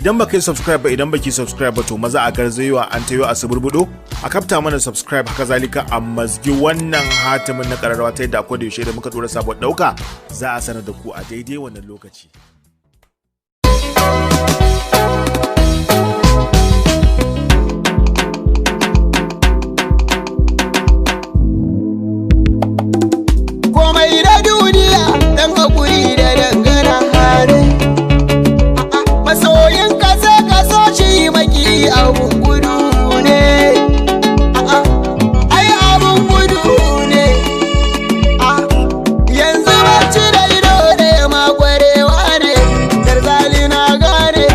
idan baka yi subscribe ba idan baki subscribe ba to maza a garzayewa an tayo a suburbudo a kafta mana subscribe haka zalika a mazgi wannan hatimin na kararrawa ta yadda akwai da yaushe da muka dora sabon dauka za a sanar da ku a daidai wannan lokaci. Komai da duniya dan hakuri da dangana hare masoyin ka sai ka so shi maki abun gudu ne ai abun gudu ne yanzu bacci da ido da ma kwarewa ne darzali na gane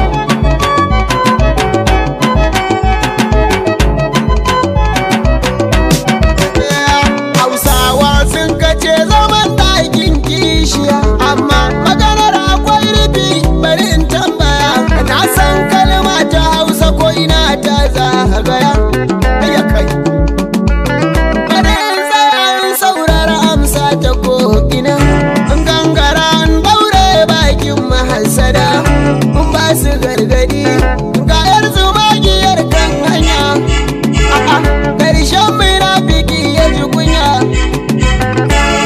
Hausawa sun kace zaman ɗakin kishiya amma maganar akwai rufi bari in tambaya na san kalma ta Hausa ko ina ta zagaya ya kai bari in tsaya in saurara amsa ta ko ina in gangara in daure bakin mahassada in ba su gargadi ga yar zumagiyar kan hanya ƙarshen munafiki ya ji kunya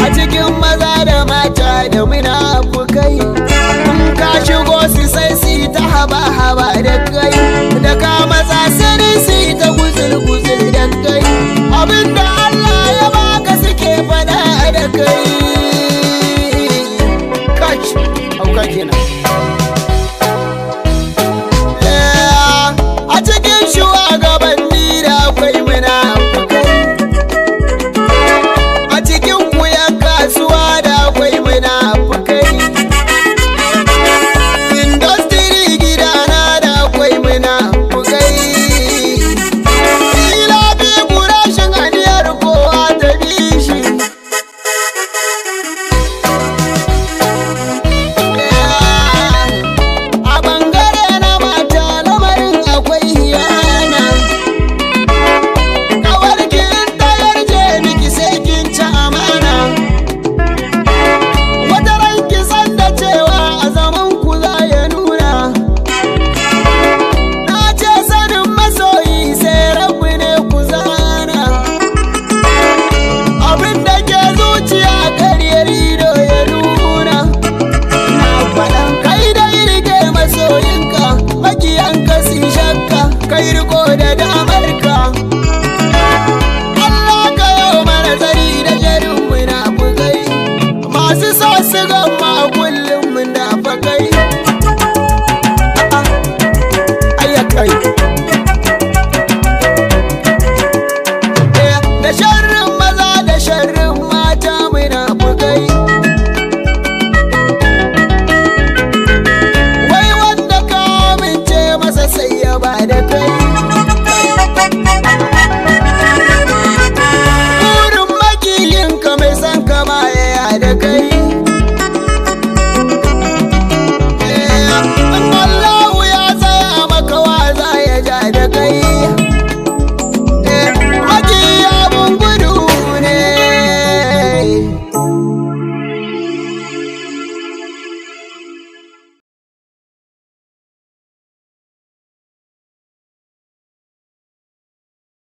a cikin maza da mata da munafukai in ka shigo su sai su ta haba da kai da ka matsa sani su ta guzul da kai abinda Allah ya baka suke fada da kai kash auka kenan a cikin shugabanni da akwai munafukai a cikin kuyan kasuwa da akwai munafukai industry gidana da akwai munafukai ila bi gurashin aniyar kowa ta bishi a bangare na mata lamarin akwai hiyana kawarkin ta yarje miki sai kin ci amana wata ranki san da cewa a zaman ku za ya nuna na ce sanin masoyi sai rabu ne ku zana abin da ke zuciya karyar ido ya nuna na faɗa kai da rike masoyinka makiyanka su shakka kai riko da damarka Allah ka yau mana tsari da jarin munafukai masu so su gama kullum munafukai ayyakai